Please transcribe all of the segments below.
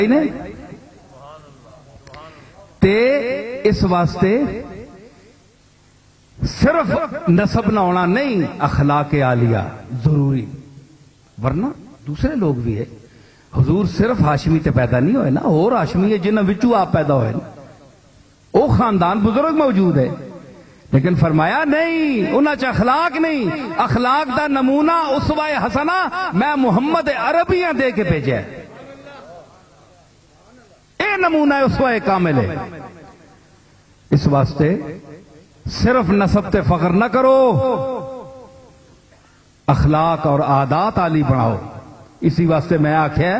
نے تے اس واسطے صرف نسب نہ ہونا نہیں، اخلاق عالیہ ضروری، ورنہ دوسرے لوگ بھی ہے. حضور صرف ہاشمی تے پیدا نہیں ہوئے نا، اور ہاشمی ہے جنہاں وچوں آپ پیدا ہوئے نا، وہ خاندان بزرگ موجود ہے، لیکن فرمایا نہیں انہاں چ اخلاق نہیں. اخلاق دا نمونہ اسوہ حسنہ میں محمد عربیاں دے کے بھیجا ہے، اے نمونہ اسوہ کامل ہے. اس واسطے صرف نسب تے فخر نہ کرو، اخلاق اور عادات عالی بناؤ. اسی واسطے میں آخیا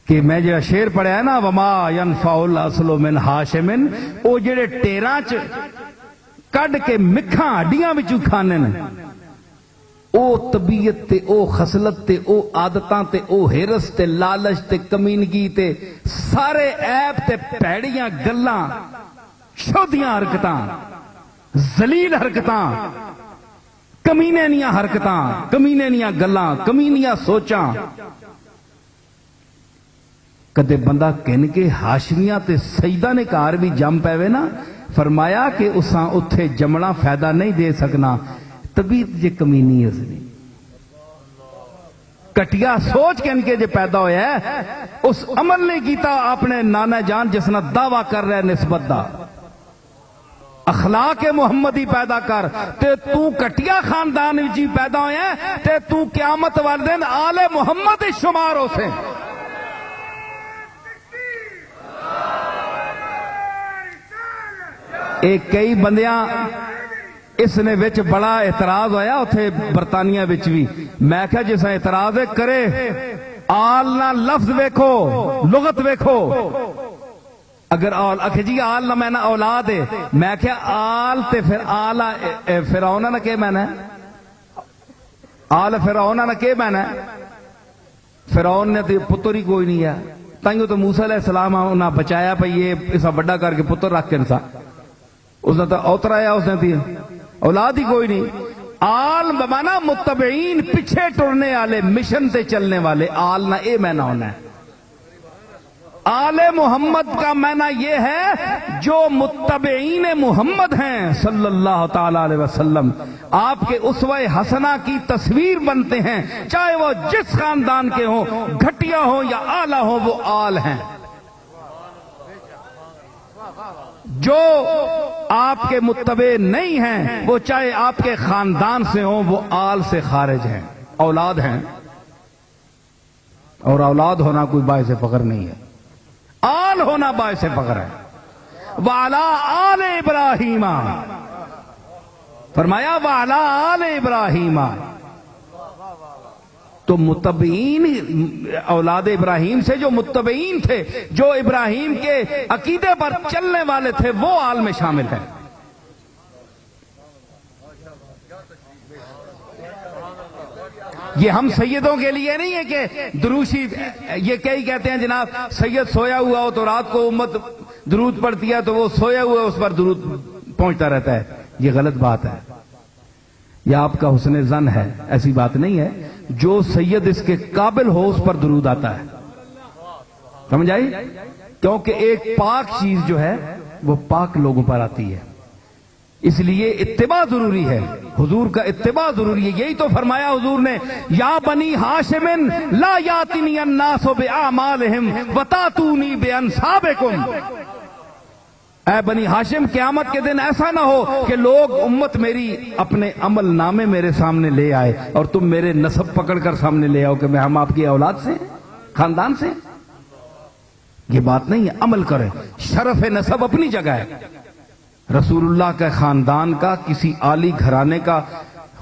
کہ میں جو شعر پڑھیا ہے نا، وما ينفع الاصل من ہاشم، وہ جڑے ٹیراں چ کڈ کے مکھاں ہڈیاں وچوں کھانے نے، او طبیعت تے او خصلت تے او عادتاں تے او ہرس تے لالچ تے کمینگی تے سارے عیب تے پیڑیاں گلاں، شودیاں حرکتاں، ذلیل حرکتاں، کمینے نیاں حرکتاں، کمینے نیاں گلاں، کمینیاں سوچاں. کدے بندہ کہن کے ہاشمیاں تے سیدہ نے کار بھی جم پے نا، فرمایا کہ اساں اتھے جمنا فائدہ نہیں دے سکنا، طبیعت جے کمینی اس نے کٹیا سوچ کے ان کے جو پیدا ہویا ہے، اس عمل نہیں کیتا اپنے نانا جان جس نے دعویٰ کر رہے نسبت دا. اخلاق محمدی پیدا کر تے تو کٹیا خاندان وچ پیدا ہویا ہے تے تو قیامت والے دن آل محمد شمار ہو سے. ایک کئی بندیاں اس نے وچ بڑا اعتراض ہویا اتھے برطانیہ وچ بھی، میں کہا جسا اعتراض کرے آل نہ لفظ ویکھو، لغت ویکھو. اگر آل اکھے جی آل نہ میں نہ اولاد ہے، میں کہا آل تے پھر آل فرعون نہ کہ میں نے آل فرعون نہ کہ میں نے فرعون نے تو پتر ہی کوئی نہیں ہے، تائیوں تو موسیٰ علیہ السلام انہاں بچایا پہ یہ اسا بڑا کر کے پتر رکھ کے انسا اس نے تو اوترایا، اس نے تھی اولاد ہی کوئی نہیں. آل بمانا متبعین، پیچھے ٹرنے والے، مشن تے چلنے والے. آل نہ اے میں نہ ہونا ہے. آل محمد کا معنی یہ ہے جو متبعین محمد ہیں صلی اللہ تعالی علیہ وسلم، آپ کے اسوہ حسنہ کی تصویر بنتے ہیں، چاہے وہ جس خاندان کے ہوں، گھٹیا ہوں یا اعلی ہوں، وہ آل ہیں. جو آپ کے متبع نہیں ہیں وہ چاہے آپ کے خاندان سے ہوں، وہ آل سے خارج ہیں، اولاد ہیں. اور اولاد ہونا کوئی باعث فخر نہیں ہے، آل ہونا باعث فخر ہے. وعلی آل ابراہیم، فرمایا وعلی آل ابراہیم. تو متبعین اولاد ابراہیم سے جو متبعین تھے، جو ابراہیم کے عقیدے پر چلنے والے تھے، وہ آل میں شامل ہیں. یہ ہم سیدوں کے لیے نہیں ہے کہ دروشی، یہ کئی کہتے ہیں جناب سید سویا ہوا ہو تو رات کو امت درود پڑھتی ہے تو وہ سویا ہوا اس پر درود پہنچتا رہتا ہے. یہ غلط بات ہے، یہ آپ کا حسن ظن ہے، ایسی بات نہیں ہے. جو سید اس کے قابل ہو اس پر درود آتا ہے، سمجھ آئی؟ کیونکہ ایک پاک چیز جو ہے وہ پاک لوگوں پر آتی ہے، اس لیے اتباع ضروری ہے، حضور کا اتباع ضروری ہے. یہی تو فرمایا حضور نے، یا بنی ہاشم لا یاتنی الناس باعمالہم وتاتونی بانسابکم. اے بنی ہاشم، قیامت کے دن ایسا نہ ہو کہ لوگ امت میری اپنے عمل نامے میرے سامنے لے آئے اور تم میرے نسب پکڑ کر سامنے لے آؤ کہ میں ہم آپ کی اولاد سے خاندان سے. یہ بات نہیں ہے، عمل کرے. شرف نسب اپنی جگہ ہے، رسول اللہ کے خاندان کا، کسی عالی گھرانے کا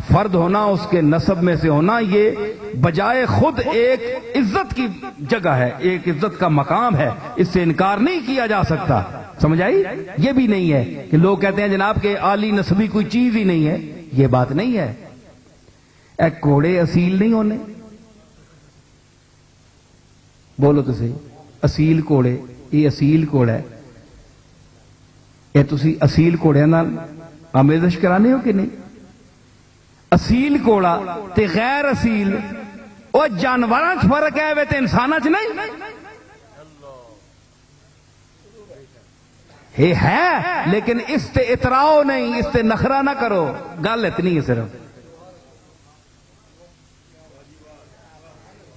فرد ہونا، اس کے نسب میں سے ہونا، یہ بجائے خود ایک عزت کی جگہ ہے، ایک عزت کا مقام ہے، اس سے انکار نہیں کیا جا سکتا. سمجھ آئی؟ یہ بھی نہیں ہے کہ لوگ کہتے ہیں جناب کہ عالی نسبی کوئی چیز ہی نہیں ہے، یہ بات نہیں ہے. اے کوڑے اصیل نہیں ہونے، بولو تو صحیح، اصیل کوڑے، یہ اصیل کوڑا ہے، یہ تسی اصیل کوڑے نال آمیزش کرانے ہو کہ نہیں؟ اصیل کوڑا تے غیر اصیل، وہ جانوراں فرق ہے، وہ تے انساناں چ نہیں. ہے لیکن اس تے اتراؤ نہیں، اس تے نخرہ نہ کرو، گل اتنی ہے صرف،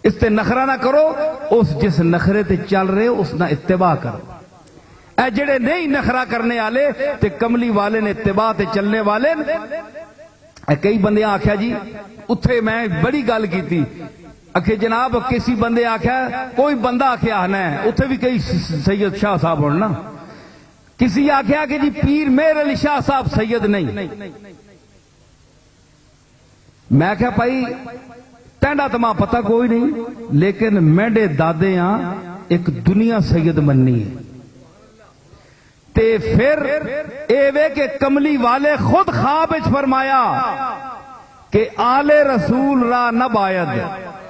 اس تے نخرہ نہ کرو، اس جس نخرے تے چل رہے ہو اس نہ اتباع کرو۔ اے جڑے نہیں نخرہ کرنے والے تے کملی والے نے اتباع تے چلنے والے، اے کئی بندے آکھیا جی اتھے میں بڑی گل کی تھی، کہ جناب کسی بندے آکھیا کوئی بندہ آکھیا آنا ہے، اتھے بھی کئی سید شاہ صاحب ہونا، کسی آکھیا کہ جی پیر مہر علی شاہ صاحب سید نہیں، میں کہا بھائی تینڈا تو ماں پتہ کوئی نہیں، لیکن میڈے دادے ہاں ایک دنیا سید مننی ہے، تے پھر اے وے کہ کملی والے خود خواب وچ فرمایا کہ آل رسول را نہ باید،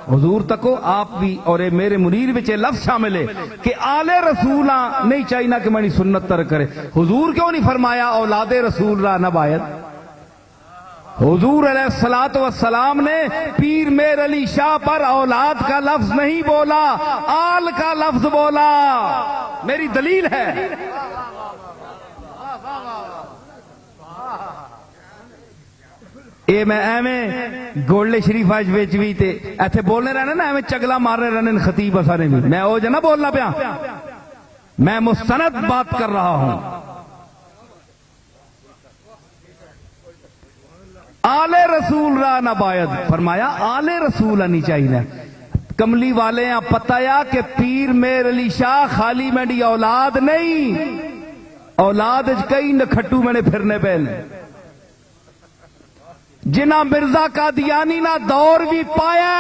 حضور تکو آپ بھی اور اے میرے منیر وچ لفظ شامل ہے کہ آل رسول نہیں چاہیے کہ میں سنت ترک کرے، حضور کیوں نہیں فرمایا اولاد رسول را نہ باید؟ حضور علیہ الصلوۃ والسلام نے پیر میر علی شاہ پر اولاد کا لفظ نہیں بولا، آل کا لفظ بولا، میری دلیل ہے۔ اے میں ایویں گولڈے شریف اج وچ بھی تے ایتھے بولنے رہنے نا، ایویں چگلا مارنے رہنے خطیب اسانے بھی، میں او جنا بولنا پیا، میں مستند بات کر رہا ہوں۔ آل رسول را نہ باید، فرمایا آل رسول نہیں چاہیے۔ کملی والے ہیں پتہ یا کہ پیر میر علی شاہ خالی میری اولاد نہیں، اولاد کئی نکھٹو میں نے پھرنے پہلے، جنہ مرزا قادیانی نہ دور بھی پایا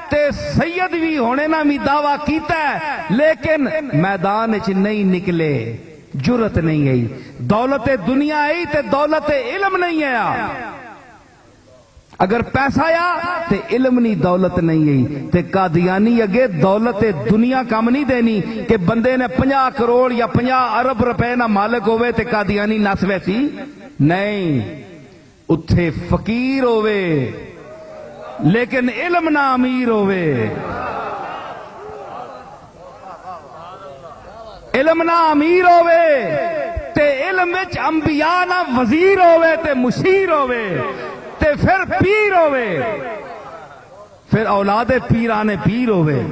تے سید بھی ہونے نہ بھی دعویٰ کیتا ہے، لیکن میدان چ نہیں نکلے، جرت نہیں آئی، دولت دنیا آئی تے دولت علم نہیں آیا، اگر پیسہ آیا تے علم نہیں دولت نہیں آئی، تے قادیانی اگے دولت دنیا کم نہیں دینی کہ بندے نے 50 کروڑ یا 50 ارب روپے نہ مالک ہوئے تے قادیانی نس ویسی نہیں، اتھے فقیر ہوئے لیکن علم نہ امیر ہوئے، علم نہ امیر ہوئے تے علم وچ انبیاء نہ وزیر ہوئے تے مشیر ہوئے تے پھر پیر ہوئے، پھر اولاد پیرانے پیر ہوئے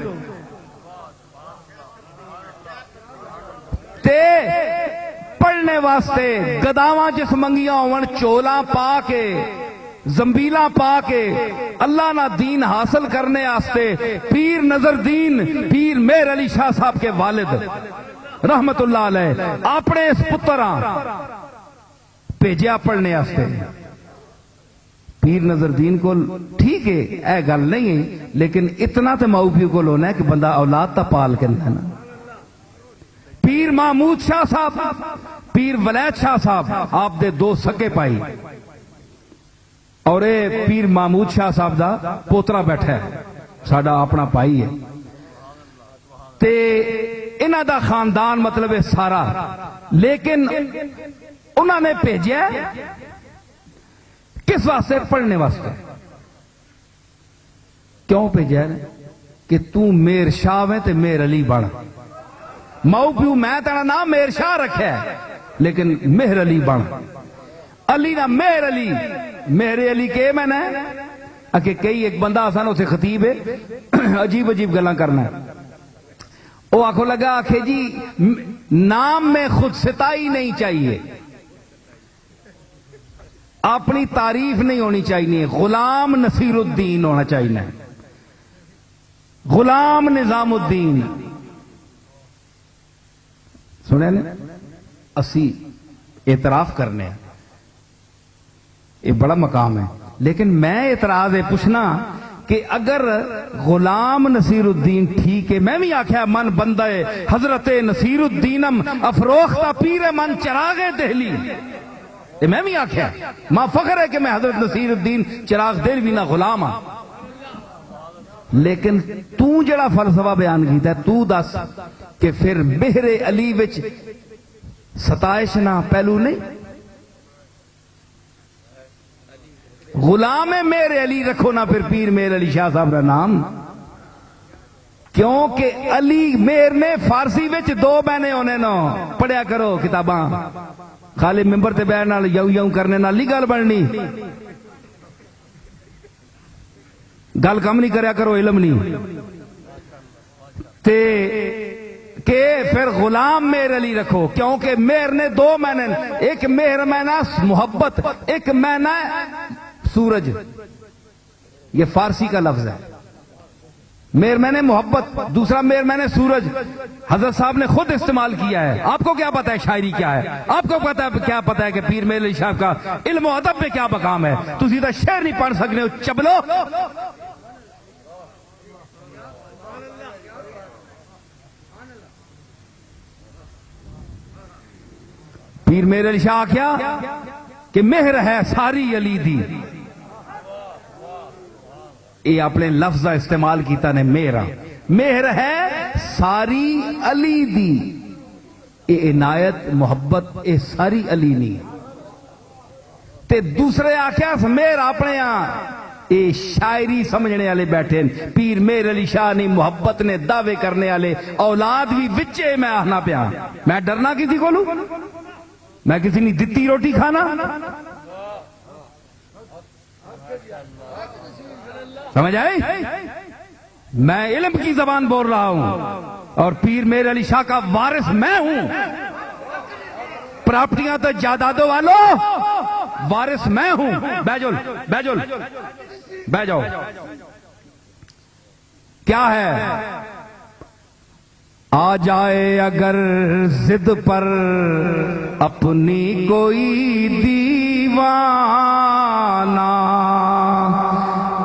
تے پڑھنے واسطے گداواں جس منگیاں ہون چولاں پا کے زمبیلاں پا کے اللہ نہ دین حاصل کرنے واسطے پیر نظر دین پیر میر علی شاہ صاحب کے والد رحمت اللہ علیہ اپنے اس پتراں بھیجیا پڑھنے واسطے، پیر نظر دین کو ٹھیک ہے اے گل نہیں ہے، لیکن اتنا تے ماؤ پیو کو ہونا ہے کہ بندہ اولاد تا پال کے نا۔ پیر محمود شاہ صاحب، پیر ولید شاہ صاحب آپ دے دو سکے پائی، اور اے پیر محمود شاہ صاحب دا پوترا بیٹھا ہے ساڈا اپنا پائی ہے، تے انہاں دا خاندان مطلب ہے سارا، لیکن انہوں نے بھیجا کس واسطے؟ پڑھنے واسطے۔ کیوں بھیجا کہ تو میر شاہ ہے تے میر علی بن، ماؤ پیو میں تیرا نام میر شاہ رکھا ہے لیکن مہر علی بن، علی نہ مہر علی، مہر علی کے میں نے کہ کئی ایک بندہ آسان اسے خطیب ہے عجیب عجیب گلاں کرنا ہے، وہ آنکھوں لگا آخے جی نام میں خود ستائی نہیں چاہیے، اپنی تعریف نہیں ہونی چاہیے، غلام نصیر الدین ہونا چاہیے، غلام نظام الدین۔ سنے نا اسی اعتراف کرنے ہیں، یہ بڑا مقام ہے، لیکن میں اعتراض ہے پوچھنا کہ اگر غلام نصیر الدین ٹھیک ہے، میں بھی آخیا من بندہ ہے حضرت نصیر الدینم افروختہ پیر من چراغ دہلی، میں بھی آخیا ماں فخر ہے کہ میں حضرت نصیر الدین چراغ دہلوی نہ غلام ہاں، لیکن تو جڑا فلسفہ بیان کیتا ہے تو دس کہ پھر مہر علی وچ ستائش نہ پہلو نہیں، غلام مہر علی رکھو نہ پھر پیر مہر علی شاہ صاحب کا نام، کیونکہ علی میر نے فارسی وچ دو بہنے ہونے نو پڑھیا کرو کتاباں خالی ممبر تے بیٹھن نال یوں یوں کرنے نال نہیں گل بننی گل کم نہیں کریا کرو علم نہیں تے کہ پھر غلام میر علی رکھو کیونکہ میر نے دو معنی ایک مہر معنی محبت ایک معنی سورج یہ فارسی کا لفظ ہے میر میں نے محبت دوسرا میر میں نے سورج حضرت صاحب نے خود استعمال کیا ہے آپ کو کیا پتا ہے شاعری کیا ہے آپ کو کیا پتا ہے کہ پیر میر علی شاہ کا علم و ادب میں کیا مقام ہے تو سیدھا شعر نہیں پڑھ سکنے ہو چبلو پیر میر علی شاہ کیا کہ مہر ہے ساری علی دی یہ اپنے لفظ استعمال کیتا نے میرا مہر ہے ساری علی دی یہ عنایت محبت یہ ساری علی نہیں تے دوسرے آخیا مہر اپنے یہ شاعری سمجھنے والے بیٹھے پیر میر علی شاہ نہیں محبت نے دعوے کرنے والے اولاد بھی بچے میں آنا پیا میں ڈرنا کسی کو میں کسی نے دتی روٹی کھانا سمجھ آئی میں علم کی زبان بول رہا ہوں اور پیر میر علی شاہ کا وارث میں ہوں پراپرٹیاں تو جائیدادوں والوں وارث میں ہوں بہ جاؤ کیا ہے آ جائے اگر ضد پر اپنی کوئی دیوانہ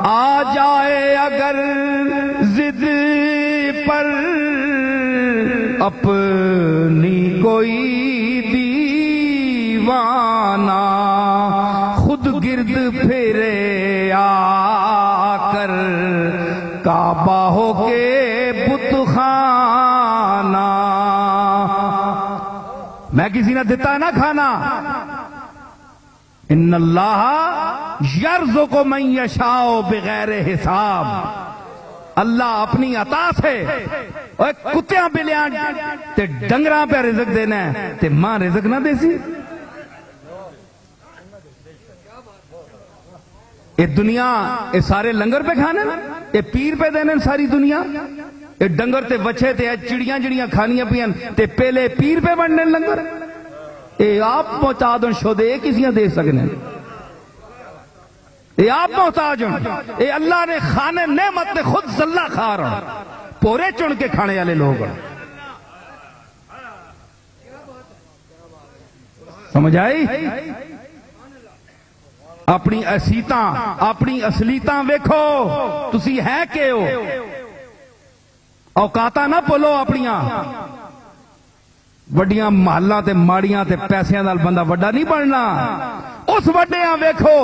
آ جائے اگر ضد پر اپنی کوئی دیوانہ خود گرد پھرے آ کر کعبہ ہو کے بت خانہ میں کسی نے دیتا ہے نا کھانا ان اللہ یرزق من یشاء بغیر حساب اللہ اپنی عطا سے کتیاں بلیاں تے ڈنگراں پہ رزق دینا ہے تے ماں رزق نہ دے سی یہ دنیا یہ سارے لنگر پہ کھانے نا یہ پیر پہ دینے ساری دنیا یہ ڈنگر تے وچھے تے چڑیاں جڑیاں کھانیاں پیاں تے پہلے پیر پہ بننے لنگر یہ آپ محتاج شو دے کسیاں دے سکنے یہ آپ محتاج یہ اللہ نے کھانے نعمت نے خود زلہ کھا رہا پورے چن کے کھانے والے لوگ سمجھ آئی اپنی اسیتاں اپنی اصلیتاں ویکھو تسی ہے کہ ہو اوقاتاں نہ بولو اپنیاں وڈیاں محلاں تے ماڑیاں تے پیسیاں نال بندہ وڈا نہیں بننا اس وڈیاں ویکھو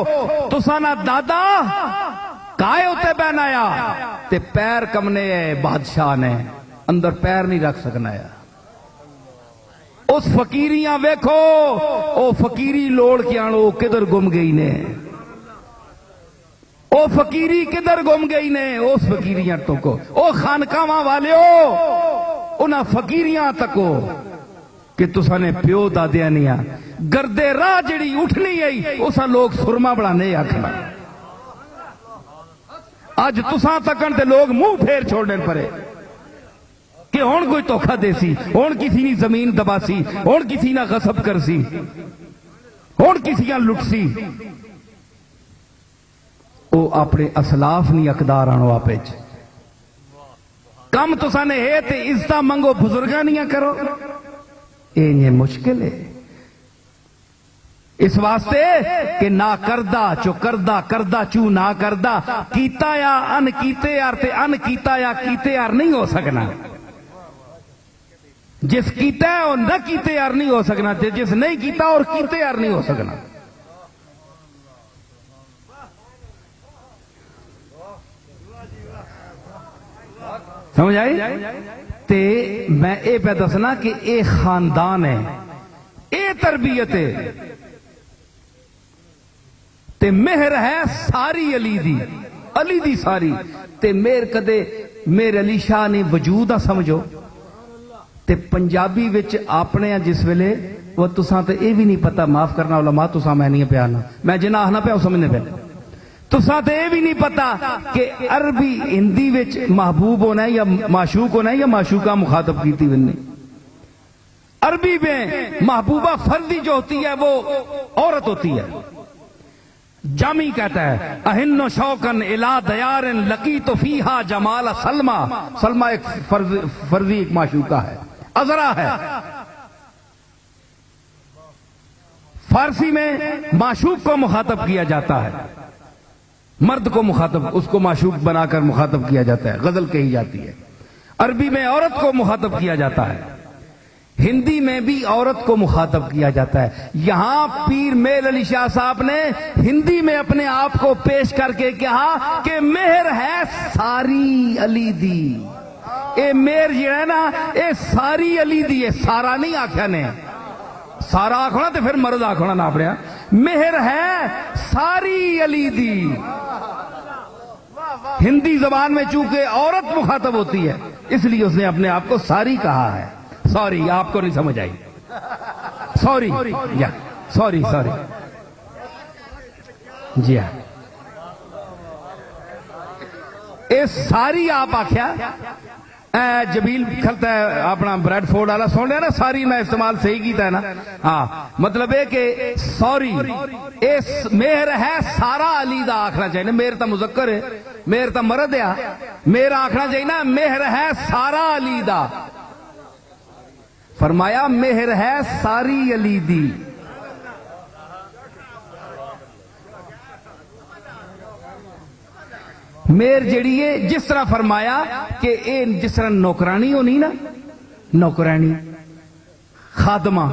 تساں نہ دادا کائے اتے بہنایا تے پیر کمنے بادشاہ نے اندر پیر نہیں رکھ سکنا ہے اس فقیریاں ویکھو او فقیری لوڑ کے آنو کدھر گم گئی نے او فقیری کدھر گم گئی نے اس فقیریاں ٹکو او خانقاواں والیو انہاں فقیریاں تکو کہ تساں نے پیو دادیاں نہیں گردے راہ جڑی اٹھنی آئی اساں لوگ سرما بڑھانے آکھنا اج تساں تکن تے لوگ منہ پھیر چھوڑنے پرے کہ ہون کوئی دھوکھا دے سی ہون کسی نے زمین دبا سی ہون کسی نے غصب کر سی ہون کسی نے لٹ سی او اپنے اسلاف نہیں اقدار آنو آپ کم تو سانے ہے تے عزتہ منگو بزرگاں نہیں کرو یہ مشکل ہے اس واسطے کہ نہ کردہ چو کردہ کردہ چو نہ کردہ کیتا یا ان کیتے یار تے ان کیتا یا کیتے یار نہیں ہو سکنا جس کیتا ہے اور نہ کیتے یار نہیں ہو سکنا جس نہیں کیتا اور کیتے یار نہیں ہو سکنا سمجھ آئی تے میں اے پہ دسنا کہ اے خاندان ہے اے تربیت ہے تے مہر ہے ساری علی دی ساری تے مہر کدے میر علی شاہ نے وجود سمجھو تے پنجابی وچ اپنے جس ویلے وہ تساں تے اے بھی نہیں پتا، معاف کرنا علماء تساں میں نہیں پیانا، میں جناح نہ پیا سمجھنے پہ، تساں تے اے بھی نہیں پتا کہ عربی ہندی وچ محبوب ہونا ہے یا معشوق ہونا ہے یا معشوقہ مخاطب کیتی ونی. عربی میں محبوبہ فردی جو ہوتی ہے وہ عورت ہوتی ہے. جامی کہتا ہے اہن شوقن الا دیار لقیت فیہا جمال سلمہ. سلمہ ایک فرضی ایک معشوقہ ہے، عذرا ہے. فارسی میں معشوق کو مخاطب کیا جاتا ہے، مرد کو مخاطب، اس کو معشوق بنا کر مخاطب کیا جاتا ہے، غزل کہی جاتی ہے. عربی میں عورت کو مخاطب کیا جاتا ہے، ہندی میں بھی عورت کو مخاطب کیا جاتا ہے. یہاں پیر میر علی شاہ صاحب نے ہندی میں اپنے آپ کو پیش کر کے کہا کہ مہر ہے ساری علی دی. اے مہر جو ہے نا اے ساری علی دی ہے، سارا نہیں آخیا نے، سارا آخنا تو پھر مرد آخنا نہ اپنے. مہر ہے ساری علی دی. ہندی زبان میں چونکہ عورت مخاطب ہوتی ہے اس لیے اس نے اپنے آپ کو ساری کہا ہے. سوری آپ کو نہیں سمجھ آئی، سوری سوری سوری. جی ہاں اے ساری آپ آخیا. جبیل کھلتا ہے اپنا بریڈ فورڈ والا سن لیا نا، ساری میں استعمال صحیح کیتا ہے نا. ہاں مطلب ہے کہ سوری مہر ہے سارا علی دا آخنا چاہیے. مہر تا مذکر ہے، مہر تا مرد ہے، میرا آخنا چاہیے نا مہر ہے سارا علی دا. فرمایا مہر ہے ساری علی دی. مہر جڑی ہے جس طرح فرمایا کہ اے جس طرح نوکرانی ہونی نا، نوکرانی خادمہ،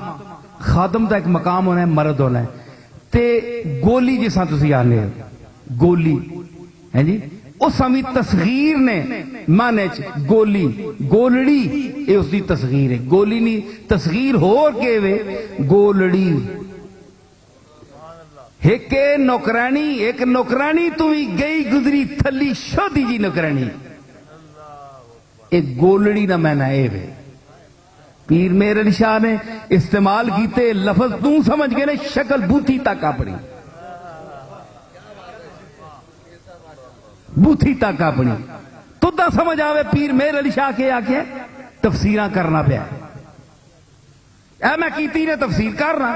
خادم کا ایک مقام ہونا ہے، مرد ہونا ہے. تے گولی جسا تسی آنے گولی ہے جی، اس سمی تصغیر نے مانے گولی گولڑی اے اس دی تصغیر ہے. گولی نہیں تصغیر ہو کے وے گولڑی. ایک نوکرانی تو ہی گئی گزری تھلی شودی جی نوکرانی. ایک گولڑی نہ میں نہ اے وے. پیر میر علی شاہ نے استعمال کیتے لفظ تو سمجھ گئے نے شکل بوتھی تک اپنی، بوتھی تک اپنی تو دا سمجھ آوے پیر میر علی شاہ کے آکے تفسیراں کرنا پیا. اے میں کیتی نے تفسیر کرنا